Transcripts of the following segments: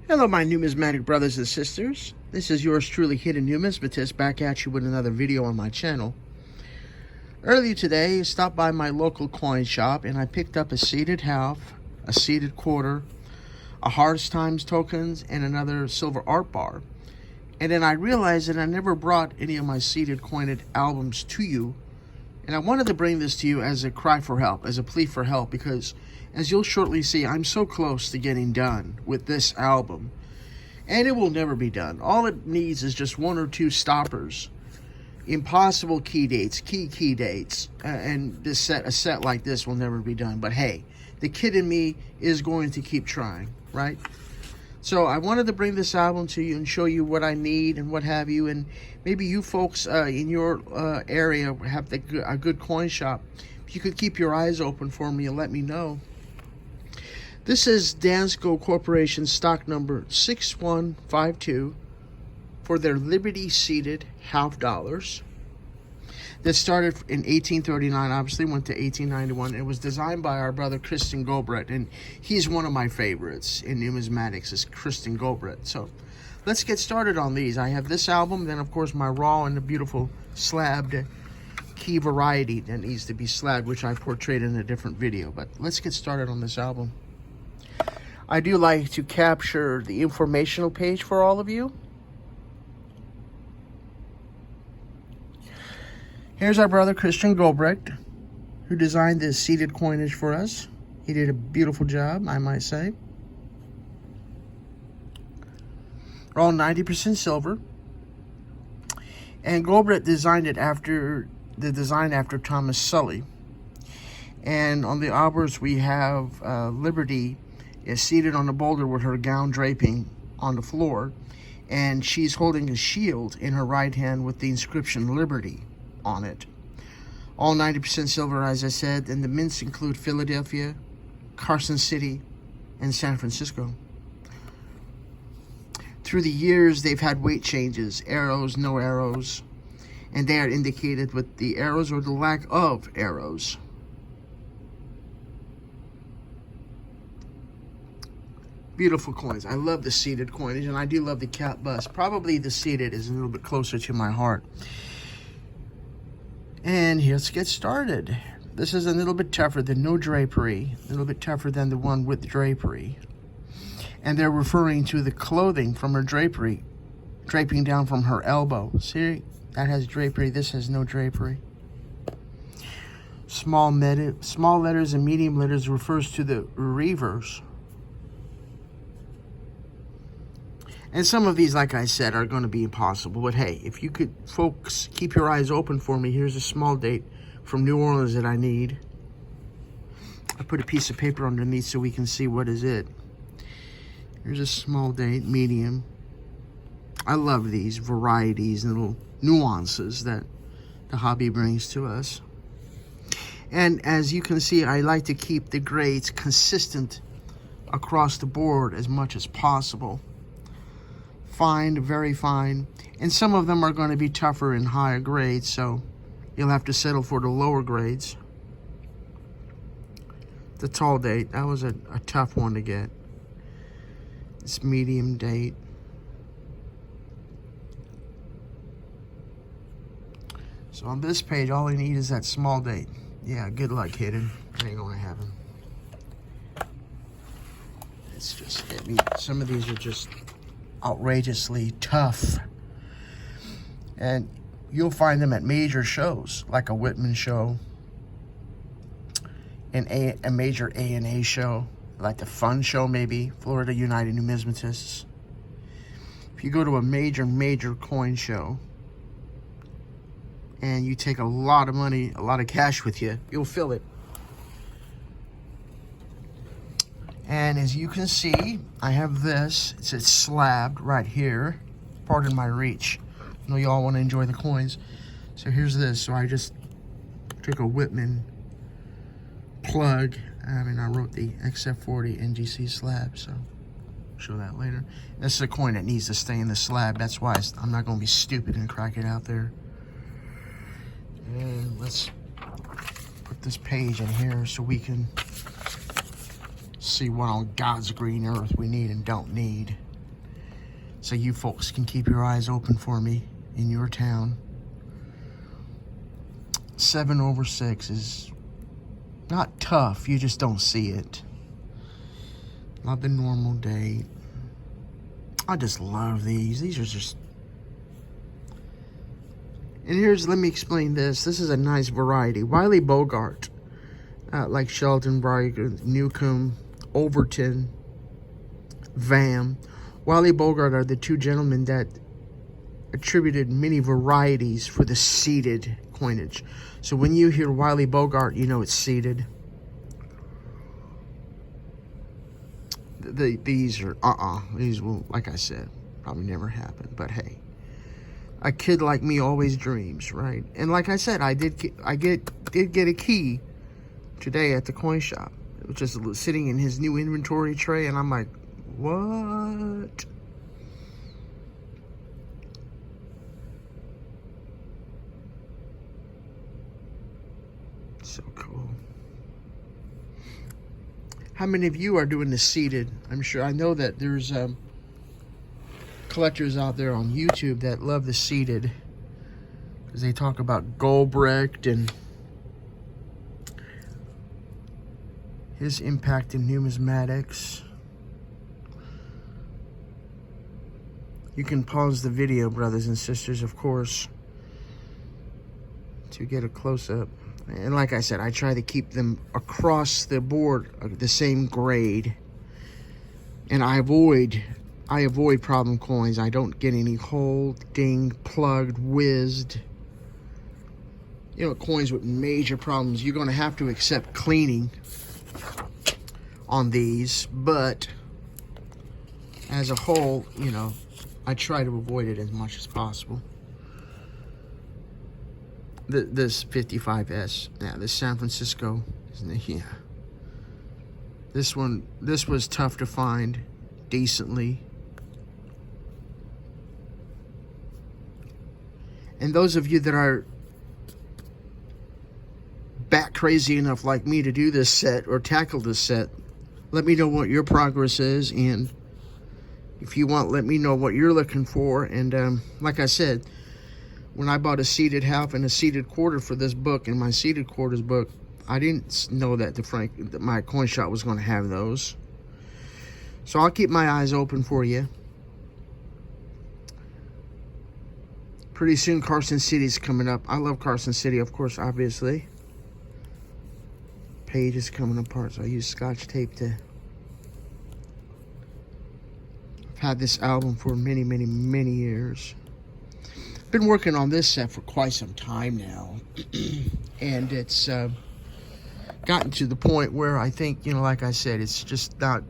Hello, my numismatic brothers and sisters. This is yours truly, Hidden Numismatist, back at you with another video on my channel. Earlier today, I stopped by my local coin shop and I picked up a seeded half, a seeded quarter, a Hardest Times tokens, and another silver art bar. And then I realized that I never brought any of my seeded coined albums to you. And I wanted to bring this to you as a cry for help, as a plea for help, because as you'll shortly see, I'm so close to getting done with this album. And it will never be done. All it needs is just one or two stoppers. Impossible key dates, key dates. And a set like this will never be done. But hey, the kid in me is going to keep trying, right? So I wanted to bring this album to you and show you what I need and what have you. And maybe you folks in your area have a good coin shop. If you could keep your eyes open for me and let me know. This is Dansco Corporation stock number 6152 for their Liberty seeded half dollars. That started in 1839, obviously went to 1891. It was designed by our brother Christian Gobrecht, and he's one of my favorites in numismatics, is Christian Gobrecht. So let's get started on these. I have this album, then of course my raw and the beautiful slabbed key variety that needs to be slabbed, which I portrayed in a different video. But let's get started on this album. I do like to capture the informational page for all of you. Here's our brother Christian Gobrecht, who designed this seeded coinage for us. He did a beautiful job, I might say. They're all 90% silver. And Gobrecht designed it after the design after Thomas Sully. And on the obverse we have Liberty is seated on a boulder with her gown draping on the floor, and she's holding a shield in her right hand with the inscription Liberty on it. All 90% silver, as I said, and the mints include Philadelphia, Carson City, and San Francisco. Through the years, they've had weight changes, arrows, no arrows, and they are indicated with the arrows or the lack of arrows. Beautiful coins. I love the seeded coinage, and I do love the cap bust. Probably the seeded is a little bit closer to my heart. And let's get started. This is a little bit tougher than no drapery, a little bit tougher than the one with drapery. And they're referring to the clothing from her drapery, draping down from her elbow. See, that has drapery, this has no drapery. Small letters and medium letters refers to the reverse. And some of these, like I said, are going to be impossible. But hey, if you could, folks, keep your eyes open for me. Here's a small date from New Orleans that I need. I put a piece of paper underneath so we can see what is it. Here's a small date, medium. I love these varieties and little nuances that the hobby brings to us. And as you can see, I like to keep the grades consistent across the board as much as possible. Fine, very fine, and some of them are going to be tougher in higher grades, so you'll have to settle for the lower grades. The tall date, that was a tough one to get. It's medium date. So on this page, all you need is that small date. Yeah, good luck, Hidden. I ain't gonna have them. It's just hit me. Some of these are just outrageously tough, and you'll find them at major shows like a Whitman show and a major A&A show, like the Fun Show, maybe Florida United Numismatists. If you go to a major coin show and you take a lot of money, a lot of cash with you, you'll fill it. And as you can see, I have this. It's slabbed right here. Pardon my reach. I know y'all want to enjoy the coins. So here's this. So I just took a Whitman plug. I wrote the XF40 NGC slab, so I'll show that later. This is a coin that needs to stay in the slab. That's why I'm not going to be stupid and crack it out there. And let's put this page in here so we can see what on God's green earth we need and don't need. so you folks can keep your eyes open for me in your town. 7/6 is not tough, you just don't see it. Not the normal date. I just love these. These are just... And let me explain this. This is a nice variety. Wiley Bogart, like Sheldon Bright, Newcomb, Overton, Vam. Wiley Bogart are the two gentlemen that attributed many varieties for the seeded coinage. So when you hear Wiley Bogart, you know it's seeded. These are, these will, like I said, probably never happen. But hey, a kid like me always dreams, right? And like I said, I did get a key today at the coin shop. It was just sitting in his new inventory tray, and I'm like, what? So cool. How many of you are doing the seeded? I'm sure, I know that there's collectors out there on YouTube that love the seeded, because they talk about Gobrecht and his impact in numismatics. You can pause the video, brothers and sisters, of course, to get a close-up. And like I said, I try to keep them across the board the same grade. And I avoid problem coins. I don't get any holed, dinged, plugged, whizzed. You know, coins with major problems. You're going to have to accept cleaning on these. But as a whole, you know, I try to avoid it as much as possible. This 55S, yeah, this San Francisco, isn't it? Yeah. This was tough to find decently. And those of you that are bat crazy enough like me to do this set or tackle this set, let me know what your progress is, and if you want, let me know what you're looking for. And like I said, when I bought a seeded half and a seeded quarter for this book, in my seeded quarters book, I didn't know that my coin shop was going to have those. So I'll keep my eyes open for you. Pretty soon Carson City's coming up. I love Carson City, of course, obviously. Page is coming apart, so I use Scotch tape to... I've had this album for many, many, many years. Been working on this set for quite some time now, and it's gotten to the point where I think, you know, like I said, it's just not,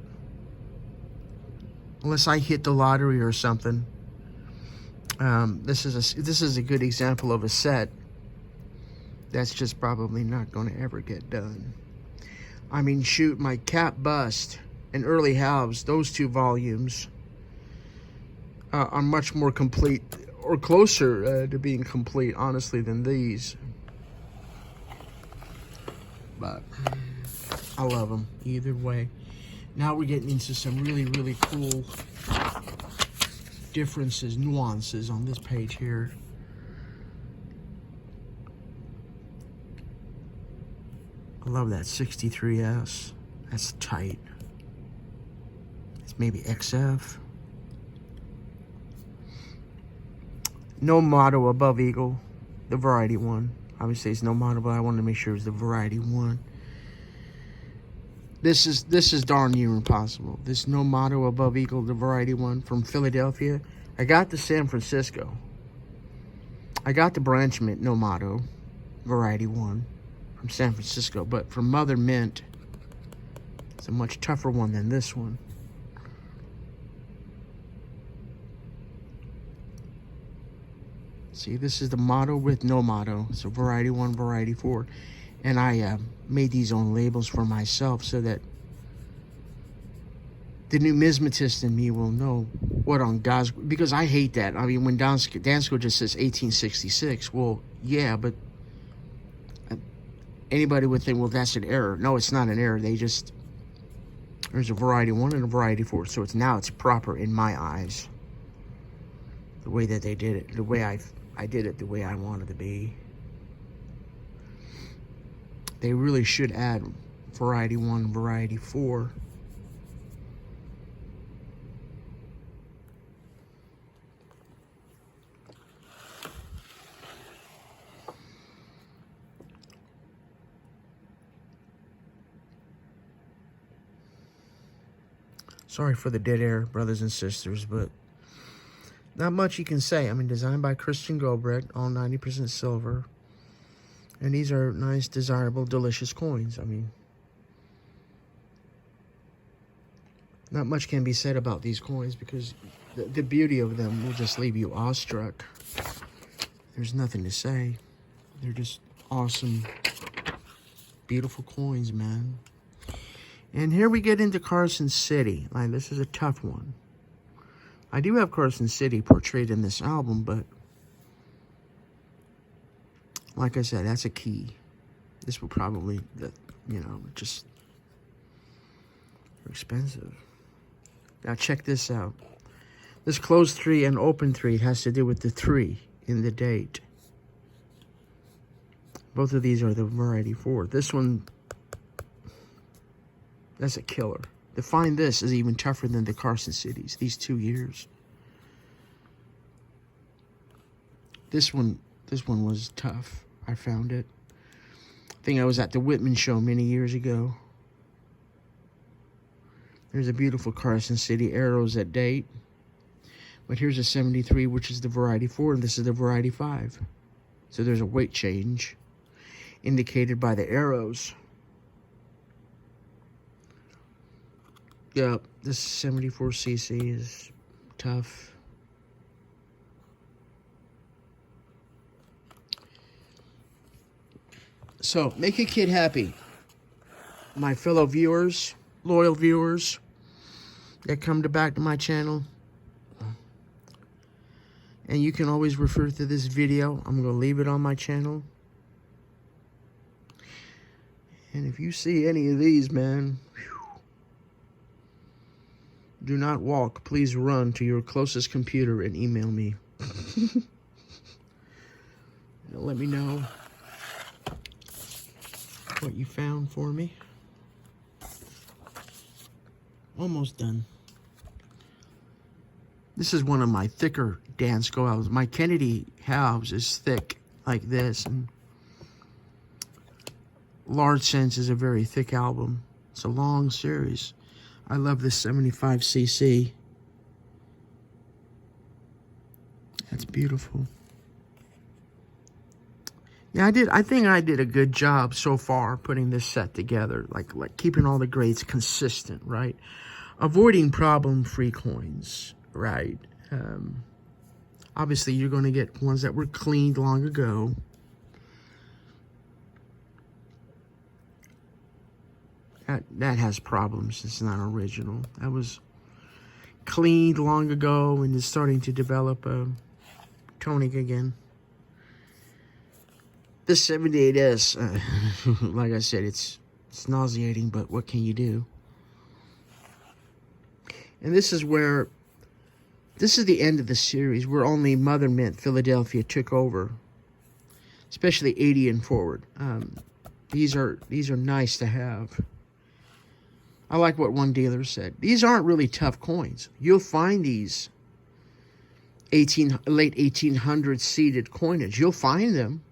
unless I hit the lottery or something. This is a good example of a set that's just probably not going to ever get done. I mean, shoot, my Cap Bust and Early Halves, those two volumes are much more complete, or closer to being complete, honestly, than these. But I love them either way. Now we're getting into some really, really cool differences, nuances on this page here. I love that 63S. That's tight. It's maybe XF. No motto above eagle, the variety one. Obviously it's no motto, but I wanted to make sure it was the variety one. This is darn near impossible. This no motto above eagle, the variety one from Philadelphia. I got the San Francisco. I got the Branch Mint no motto, variety one from San Francisco, but from Mother Mint, it's a much tougher one than this one. See, this is the motto with no motto. So variety 1, variety 4. And I made these own labels for myself so that the numismatist in me will know what on God's... Because I hate that. I mean, when Dansco just says 1866, well, yeah, but anybody would think, well, that's an error. No, it's not an error. They just... There's a variety 1 and a variety 4. So now it's proper in my eyes. the way that they did it, the way I did it the way I wanted to be. They really should add variety 1, variety 4. Sorry for the dead air, brothers and sisters, but not much you can say. I mean, designed by Christian Gobrecht, all 90% silver. And these are nice, desirable, delicious coins. I mean, not much can be said about these coins because the beauty of them will just leave you awestruck. There's nothing to say. They're just awesome, beautiful coins, man. And here we get into Carson City. Like, this is a tough one. I do have Carson City portrayed in this album, but like I said, that's a key. This will probably, you know, just expensive. Now check this out. This closed 3 and open 3 has to do with the 3 in the date. Both of these are the variety 4. This one, that's a killer. To find this is even tougher than the Carson Cities, these 2 years. This one was tough. I found it. I think I was at the Whitman show many years ago. There's a beautiful Carson City arrows at date. But here's a 73, which is the variety 4, and this is the variety 5. So there's a weight change indicated by the arrows. Yep, this 74cc is tough. So, make a kid happy. My fellow viewers, loyal viewers that come back to my channel. And you can always refer to this video. I'm going to leave it on my channel. And if you see any of these, man, do not walk. Please run to your closest computer and email me. Let me know what you found for me. Almost done. This is one of my thicker Dansco albums. My Kennedy halves is thick like this, and Large Sense is a very thick album. It's a long series. I love this 75cc. That's beautiful. Yeah, I think I did a good job so far putting this set together, like keeping all the grades consistent, right? Avoiding problem-free coins, right? Obviously, you're going to get ones that were cleaned long ago. That has problems. It's not original. That was cleaned long ago and is starting to develop toning again. This 78S, like I said, it's nauseating, but what can you do? And this is the end of the series, where only Mother Mint Philadelphia took over, especially 80 and forward. These are nice to have. I like what one dealer said. These aren't really tough coins. You'll find these late 1800s seeded coinage. You'll find them.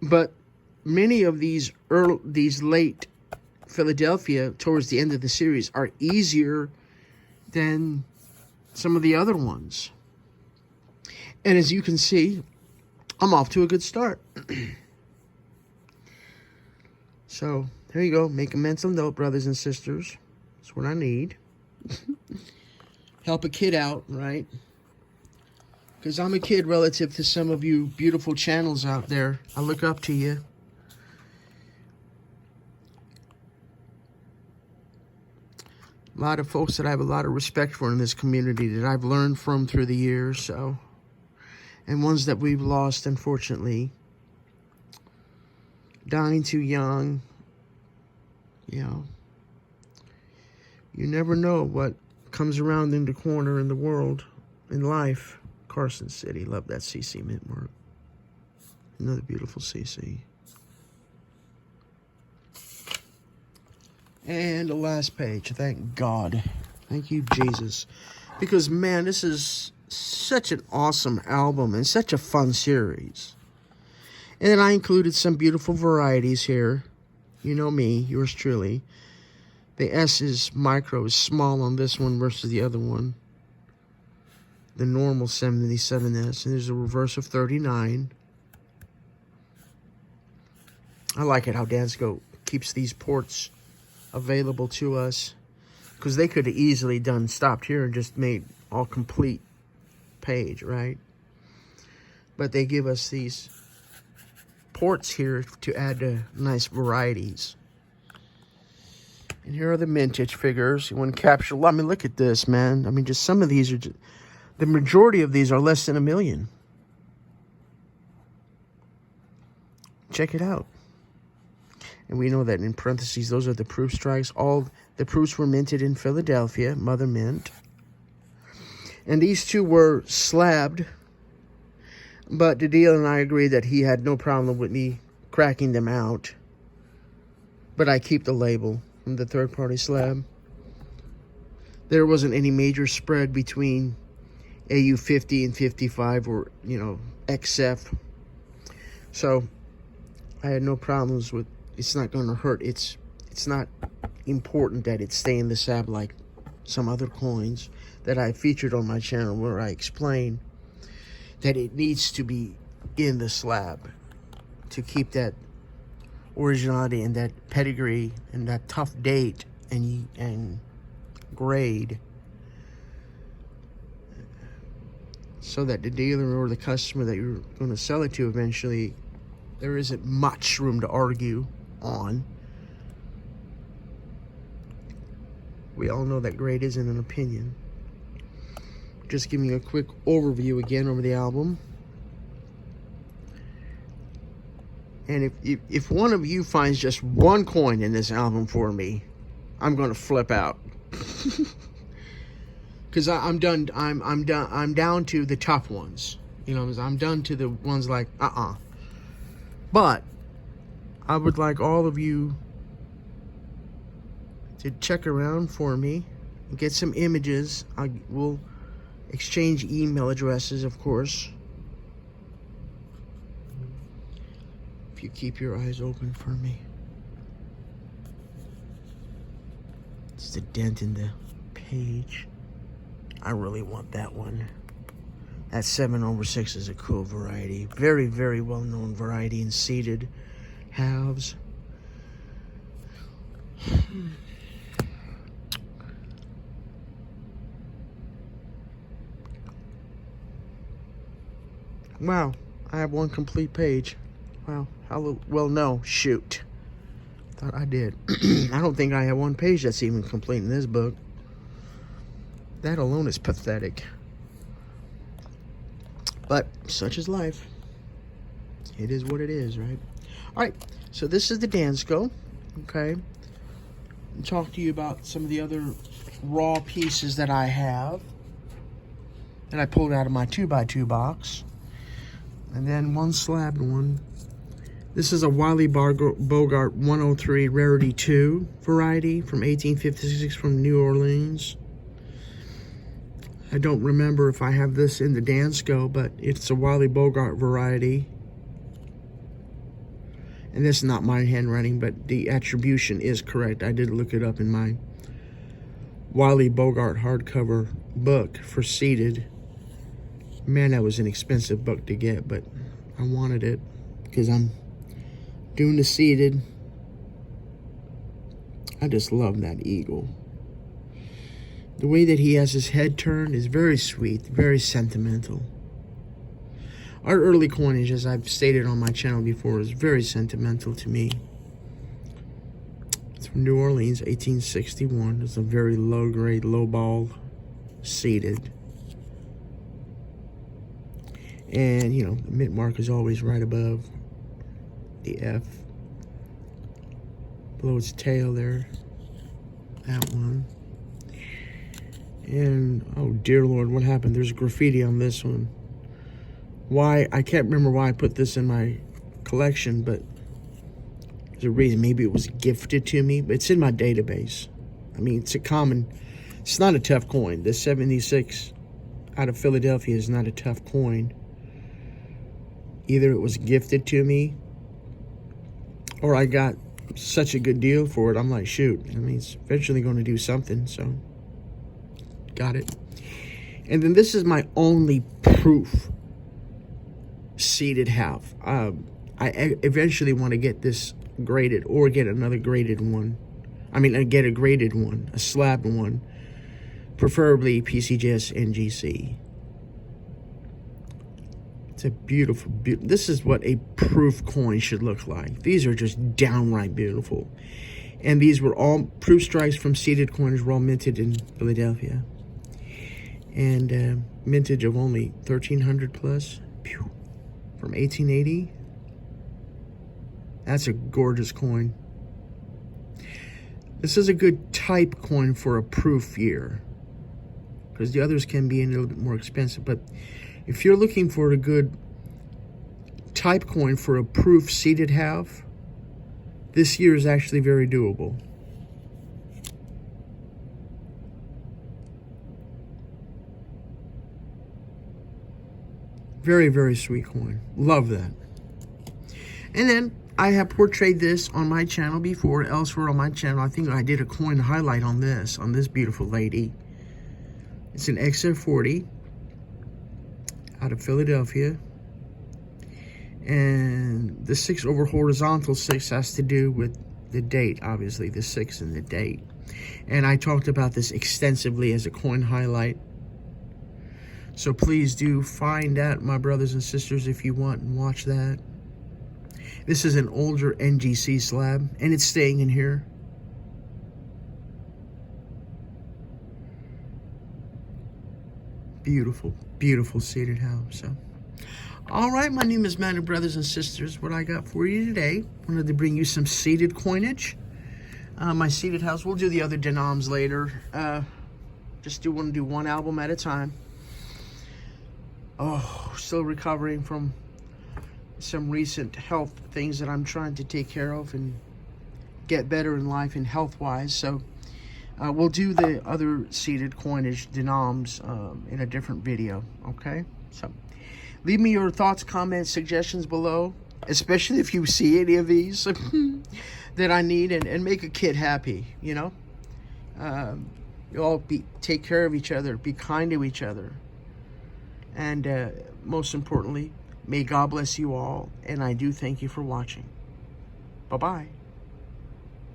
But many of these late Philadelphia towards the end of the series are easier than some of the other ones. And as you can see, I'm off to a good start. So, there you go. Make a mental note, brothers and sisters. That's what I need. Help a kid out, right? Because I'm a kid relative to some of you beautiful channels out there. I look up to you. A lot of folks that I have a lot of respect for in this community that I've learned from through the years, so. And ones that we've lost, unfortunately. Dying too young. You know. You never know what comes around in the corner in the world. in life. Carson City. Love that CC mint mark. Another beautiful CC. And the last page. Thank God. Thank you, Jesus. Because, man, this is such an awesome album and such a fun series. And then I included some beautiful varieties here. You know me, yours truly. The S is micro, is small on this one versus the other one. The normal 77S. And there's a reverse of 39. I like it how Dansco keeps these ports available to us. Because they could have easily stopped here and just made all complete page, right? But they give us these ports here to add nice varieties. And here are the mintage figures. You want to capture, I mean, look at this, man. I mean, just some of these are just, the majority of these are less than $1 million. Check it out. And we know that in parentheses, those are the proof strikes. All the proofs were minted in Philadelphia, Mother Mint. And these two were slabbed. But the dealer and I agreed that he had no problem with me cracking them out. But I keep the label from the third-party slab. There wasn't any major spread between AU 50 and 55 or, you know, XF. So I had no problems with, it's not going to hurt. It's not important that it stay in the slab like some other coins that I featured on my channel where I explain that it needs to be in the slab to keep that originality and that pedigree and that tough date and grade, so that the dealer or the customer that you're going to sell it to eventually, there isn't much room to argue on. We all know that grade isn't an opinion. Just giving you a quick overview again over the album. And if one of you finds just one coin in this album for me, I'm going to flip out. Because I'm done. I'm down to the tough ones. You know, I'm done to the ones like But I would like all of you to check around for me and get some images. I will exchange email addresses, of course. If you keep your eyes open for me. It's the dent in the page. I really want that one. That 7/6 is a cool variety. Very, very well-known variety in seated halves. Wow, I have one complete page. Wow, well, no, shoot. Thought I did. I don't think I have one page that's even complete in this book. That alone is pathetic. But such is life. It is what it is, right? All right, so this is the Dansco, okay? I'll talk to you about some of the other raw pieces that I have that I pulled out of my 2x2 box. And then one slabbed one. This is a Wiley Bogart 103 Rarity 2 variety from 1856 from New Orleans. I don't remember if I have this in the Dansco, but it's a Wiley Bogart variety. And this is not my handwriting, but the attribution is correct. I did look it up in my Wiley Bogart hardcover book for seated. Man, that was an expensive book to get, but I wanted it because I'm doing the seated. I just love that eagle. The way that he has his head turned is very sweet, very sentimental. Our early coinage, as I've stated on my channel before, is very sentimental to me. It's from New Orleans, 1861. It's a very low-grade, low-ball seated. And, you know, the mint mark is always right above the F. Below its tail there. That one. And, oh dear Lord, what happened? There's graffiti on this one. Why? I can't remember why I put this in my collection, but there's a reason. Maybe it was gifted to me, but it's in my database. I mean, it's not a tough coin. The 76 out of Philadelphia is not a tough coin. Either it was gifted to me, or I got such a good deal for it. I'm like, shoot, I mean, it's eventually going to do something, so got it. And then this is my only proof seated half. I eventually want to get this graded, or get another graded one. I mean, get a graded one, a slabbed one, preferably PCGS NGC. It's a beautiful, this is what a proof coin should look like. These are just downright beautiful. And these were all proof strikes from seated coinage, were all minted in Philadelphia. And mintage of only 1300 plus. Pew. From 1880. That's a gorgeous coin. This is a good type coin for a proof year, because the others can be a little bit more expensive. But if you're looking for a good type coin for a proof seated half, this year is actually very doable. Very, very sweet coin. Love that. And then I have portrayed this on my channel before, elsewhere on my channel. I think I did a coin highlight on this beautiful lady. It's an XF40 out of Philadelphia. And the 6 over horizontal 6 has to do with the date, obviously, the 6 and the date. And I talked about this extensively as a coin highlight. So please do find that, my brothers and sisters, if you want, and watch that. This is an older NGC slab, and it's staying in here. Beautiful, beautiful seated house. So, all right, my name is Matt, brothers and sisters. What I got for you today, wanted to bring you some seated coinage. My seated house. We'll do the other denoms later. Want to do one album at a time. Oh, still recovering from some recent health things that I'm trying to take care of and get better in life and health-wise. So we'll do the other seated coinage denoms in a different video, okay? So leave me your thoughts, comments, suggestions below, especially if you see any of these that I need, and make a kid happy, you know? You all take care of each other, be kind to each other. And most importantly, may God bless you all, and I do thank you for watching. Bye-bye.